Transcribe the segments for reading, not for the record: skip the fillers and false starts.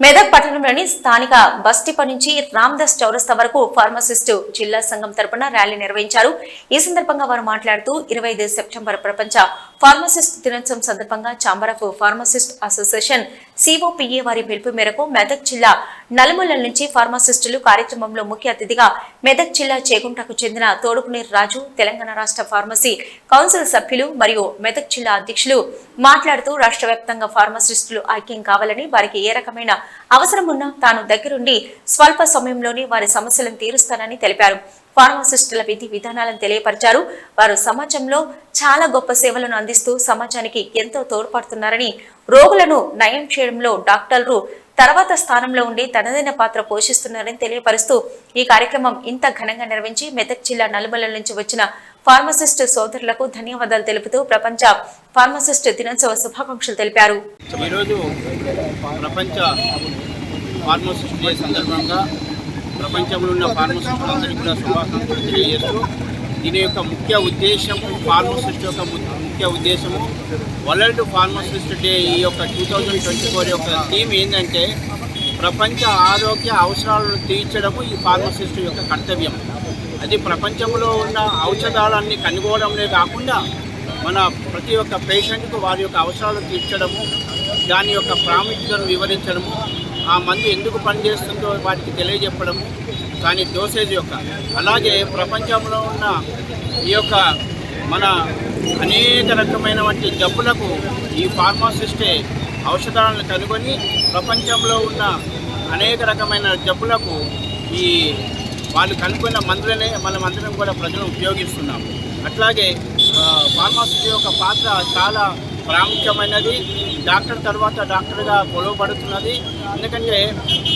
మెదక్ పట్టణంలోని స్థానిక బస్టిపా నుంచి రామ్దాస్ చౌరస్తా వరకు ఫార్మసిస్ట్ జిల్లా సంఘం తరపున ర్యాలీ నిర్వహించారు. ఈ సందర్భంగా వారు మాట్లాడుతూ 25 సెప్టెంబర్ ప్రపంచ ఫార్మసిస్ట్ దినోత్సవం సందర్భంగా chamber of pharmacist association COPA వారి పిలుపు మేరకు మెదక్ జిల్లా నలుమూలల నుంచి ఫార్మసిస్టులు కార్యక్రమంలో ముఖ్య అతిథిగా మెదక్ జిల్లా చేగుంటకు చెందిన తోడుపునీర్ రాజు, తెలంగాణ రాష్ట్ర ఫార్మసీ కౌన్సిల్ సభ్యులు మరియు మెదక్ జిల్లా అధ్యక్షులు మాట్లాడుతూ రాష్ట్ర వ్యాప్తంగా ఫార్మసిస్టులు ఐక్యం కావాలని, వారికి ఏ రకమైన అవసరం ఉన్నా తాను దగ్గరుండి స్వల్ప సమయంలోనే వారి సమస్యలను తీరుస్తానని తెలిపారు. ఫార్మసిస్టుల విధి విధానాలను తెలియపరిచారు. వారు సమాజంలో చాలా గొప్ప సేవలను అందిస్తూ సమాజానికి ఎంతో తోడ్పడుతున్నారని, రోగులను నయం చేయడంలో డాక్టర్లు తర్వాత స్థానంలో ఉండి తనదైన పాత్ర పోషిస్తున్నారని తెలియపరుస్తూ ఈ కార్యక్రమం ఇంత ఘనంగా నిర్వహించి మెదక్ జిల్లా నలుమూలల నుంచి వచ్చిన ఫార్మసిస్ట్ సోదరులకు ధన్యవాదాలు తెలుపుతూ ప్రపంచ ఫార్మసిస్ట్ దినోత్సవ శుభాకాంక్షలు తెలిపారు. ఈరోజు ప్రపంచ ఫార్మసిస్ట్ డే సందర్భంగా ప్రపంచంలో ఉన్న ఫార్మసిస్టులందరికీ కూడా శుభాకాంక్షలు తెలియజేస్తూ, దీని యొక్క ముఖ్య ఉద్దేశం, ఫార్మసిస్ట్ యొక్క ముఖ్య ఉద్దేశము వరల్డ్ ఫార్మసిస్ట్ డే ఈ యొక్క 2024 యొక్క థీమ్ ఏంటంటే ప్రపంచ ఆరోగ్య అవసరాలను తీర్చడము ఈ ఫార్మసిస్ట్ యొక్క కర్తవ్యం. అది ప్రపంచంలో ఉన్న ఔషధాలన్నీ కనుగోవడమే కాకుండా మన ప్రతి ఒక్క పేషెంట్కు వారి యొక్క అవసరాలు తీర్చడము, దాని యొక్క ప్రాముఖ్యతను వివరించడము, ఆ మందు ఎందుకు పనిచేస్తుందో వాటికి తెలియజెప్పడము, దాని డోసేజ్ యొక్క, అలాగే ప్రపంచంలో ఉన్న ఈ యొక్క మన అనేక రకమైన వంటి జబ్బులకు ఈ ఫార్మసిస్టే ఔషధాలను కనుగొని ప్రపంచంలో ఉన్న అనేక రకమైన జబ్బులకు ఈ వాళ్ళు కనుక్కున్న మందులనే మనమందరం కూడా ప్రజలు ఉపయోగిస్తున్నాం. అట్లాగే ఫార్మసిస్ట్ యొక్క పాత్ర చాలా ప్రాముఖ్యమైనది. డాక్టర్ తర్వాత డాక్టర్గా కొలవబడుతున్నది. ఎందుకంటే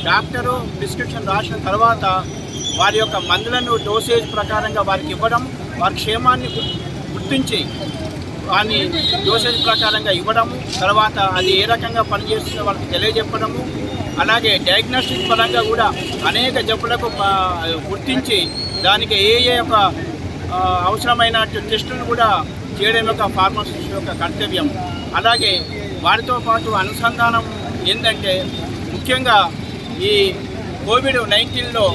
డాక్టరు ప్రిస్క్రిప్షన్ రాసిన తర్వాత వారి యొక్క మందులను డోసేజ్ ప్రకారంగా వారికి ఇవ్వడం, వారి క్షేమాన్ని గుర్తించి వారిని డోసేజ్ ప్రకారంగా ఇవ్వడము, తర్వాత అది ఏ రకంగా పనిచేస్తుందో వాళ్ళకి తెలియజెప్పడము, అలాగే డయాగ్నోస్టిక్ పరంగా కూడా అనేక జబ్బులకు గుర్తించి దానికి ఏ యొక్క అవసరమైన టెస్టులను కూడా చేయడం యొక్క ఫార్మసిస్ట్ యొక్క కర్తవ్యం. అలాగే వారితో పాటు అనుసంధానం ఏంటంటే ముఖ్యంగా ఈ కోవిడ్-19లో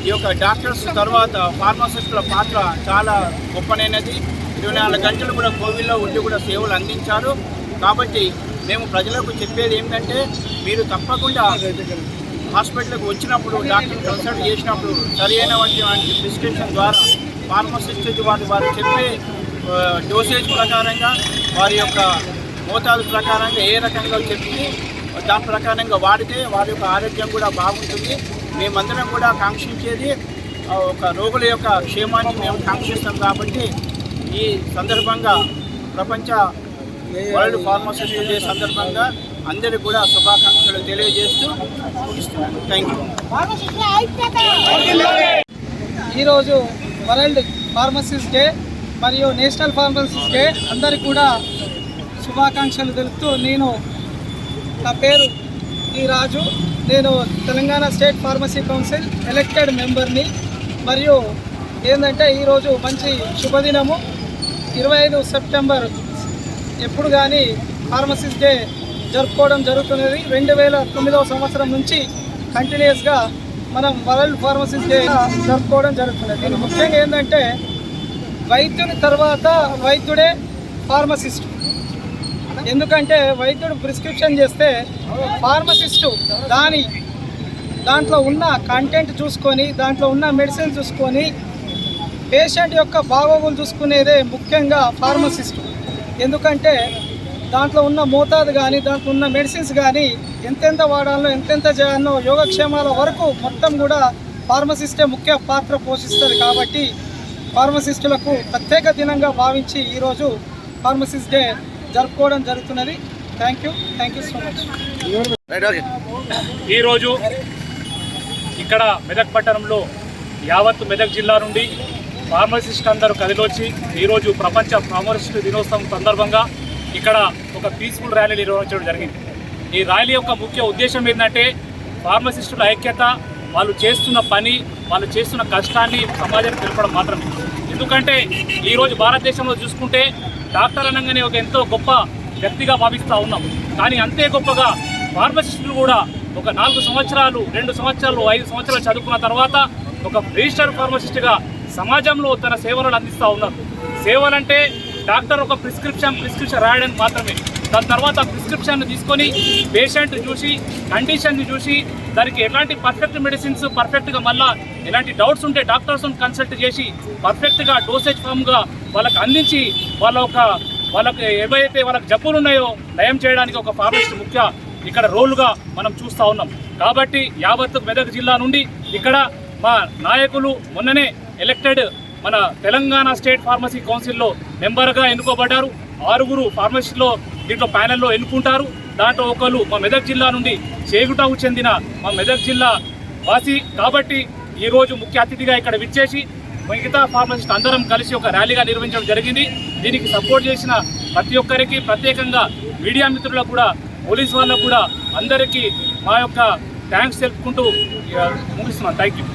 ఈ యొక్క డాక్టర్స్ తర్వాత ఫార్మసిస్టుల పాత్ర చాలా గొప్పనైనది. 24 గంటలు కూడా కోవిడ్లో ఉండి కూడా సేవలు అందించారు. కాబట్టి మేము ప్రజలకు చెప్పేది ఏంటంటే మీరు తప్పకుండా హాస్పిటల్కి వచ్చినప్పుడు డాక్టర్ కన్సల్ట్ చేసినప్పుడు సరైనటువంటి ప్రిస్క్రిప్షన్ ద్వారా ఫార్మసిస్ట్ వారు చెప్పే డోసేజ్ ప్రకారంగా వారి యొక్క మోతాదు ప్రకారంగా ఏ రకంగా చెప్పి దాని ప్రకారంగా వాడితే వారి యొక్క ఆరోగ్యం కూడా బాగుంటుంది. మేమందరం కూడా కాంక్షించేది ఒక రోగుల యొక్క క్షేమాన్ని మేము కాంక్షిస్తాం. కాబట్టి ఈ సందర్భంగా ప్రపంచ వరల్డ్ ఫార్మసిస్ట్ డే సందర్భంగా అందరికీ కూడా శుభాకాంక్షలు తెలియజేస్తూ ముగిస్తున్నాను. Thank you. ఈరోజు వరల్డ్ ఫార్మసిస్ట్ డే మరియు నేషనల్ ఫార్మసిస్ట్ డే అందరికీ కూడా శుభాకాంక్షలు తెలుపుతూ, నా పేరు ఈ రాజు, నేను Telangana state pharmacy council elected మెంబర్ని. మరియు ఏంటంటే ఈరోజు మంచి శుభదినము. 25 సెప్టెంబర్ ఎప్పుడు కానీ ఫార్మసిస్ట్ డే జరుపుకోవడం జరుగుతున్నది. 2009 సంవత్సరం నుంచి కంటిన్యూస్గా మనం వరల్డ్ ఫార్మసిస్ట్ డే జరుపుకోవడం జరుగుతున్నది. దీని ముఖ్యంగా ఏంటంటే వైద్యుని తర్వాత వైద్యుడే ఫార్మసిస్టు. ఎందుకంటే వైద్యుడు ప్రిస్క్రిప్షన్ చేస్తే ఫార్మసిస్టు దాంట్లో ఉన్న కంటెంట్ చూసుకొని, దాంట్లో ఉన్న మెడిసిన్ చూసుకొని పేషెంట్ యొక్క బాగోగులు చూసుకునేదే ముఖ్యంగా ఫార్మసిస్టు. ఎందుకంటే దాంట్లో ఉన్న మోతాదు కానీ, దాంట్లో ఉన్న మెడిసిన్స్ కానీ ఎంతెంత వాడాలో, ఎంతెంత చేయాలో, యోగక్షేమాల వరకు మొత్తం కూడా ఫార్మసిస్టే ముఖ్య పాత్ర పోషిస్తుంది. కాబట్టి ఫార్మసిస్టులకు ప్రత్యేక దినంగా భావించి ఈరోజు ఫార్మసిస్ట్ డే జరుపుకోవడం జరుగుతున్నది. Thank you so much. ఈరోజు ఇక్కడ మెదక్ పట్టణంలో యావత్ మెదక్ జిల్లా నుండి ఫార్మసిస్ట్ అందరూ కదిలొచ్చి ఈరోజు ప్రపంచ ఫార్మసిస్ట్ దినోత్సవం సందర్భంగా ఇక్కడ ఒక పీస్ఫుల్ ర్యాలీ నిర్వహించడం జరిగింది. ఈ ర్యాలీ యొక్క ముఖ్య ఉద్దేశం ఏంటంటే ఫార్మసిస్టుల ఐక్యత, వాళ్ళు చేస్తున్న పని, వాళ్ళు చేస్తున్న కష్టాన్ని సమాజానికి తెలపడం మాత్రమే. ఎందుకంటే ఈరోజు భారతదేశంలో చూసుకుంటే డాక్టర్ అనగానే ఒక ఎంతో గొప్ప వ్యక్తిగా భావిస్తూ ఉన్నాం. కానీ అంతే గొప్పగా ఫార్మసిస్టులు కూడా ఒక 4 సంవత్సరాలు 2 సంవత్సరాలు 5 సంవత్సరాలు చదువుకున్న తర్వాత ఒక రిజిస్టర్డ్ ఫార్మసిస్ట్గా సమాజంలో తన సేవలను అందిస్తూ ఉన్నారు. సేవలంటే డాక్టర్ ఒక ప్రిస్క్రిప్షన్ రాయడానికి మాత్రమే. దాని తర్వాత ప్రిస్క్రిప్షన్ తీసుకొని పేషెంట్ చూసి కండిషన్ని చూసి దానికి ఎలాంటి పర్ఫెక్ట్ మెడిసిన్స్ పర్ఫెక్ట్గా మళ్ళీ ఎలాంటి డౌట్స్ ఉంటే డాక్టర్స్ని కన్సల్ట్ చేసి పర్ఫెక్ట్గా డోసేజ్ ఫామ్గా వాళ్ళకి అందించి వాళ్ళకి ఏవైతే వాళ్ళకి జబ్బులు ఉన్నాయో నయం చేయడానికి ఒక ఫార్మసిస్ట్ ముఖ్య ఇక్కడ రోల్గా మనం చూస్తూ ఉన్నాం. కాబట్టి యావత్ మెదక్ జిల్లా నుండి ఇక్కడ మా నాయకులు మొన్ననే ఎలక్టెడ్ మన తెలంగాణ స్టేట్ ఫార్మసీ కౌన్సిల్లో మెంబర్గా ఎన్నుకోబడ్డారు. 6 ఫార్మసిస్టులో దీంట్లో ప్యానెల్లో ఎన్నుకుంటారు. దాంట్లో ఒకరు మా మెదక్ జిల్లా నుండి చేగుటకు చెందిన మా మెదక్ జిల్లా వాసి. కాబట్టి ఈరోజు ముఖ్య అతిథిగా ఇక్కడ విచ్చేసి మిగతా ఫార్మసిస్ట్ అందరం కలిసి ఒక ర్యాలీగా నిర్వహించడం జరిగింది. దీనికి సపోర్ట్ చేసిన ప్రతి ఒక్కరికి, ప్రత్యేకంగా మీడియా మిత్రులకు కూడా, పోలీస్ వాళ్ళకు కూడా అందరికీ మా యొక్క థ్యాంక్స్ తెలుపుకుంటూ ముగిస్తున్నాను. Thank you.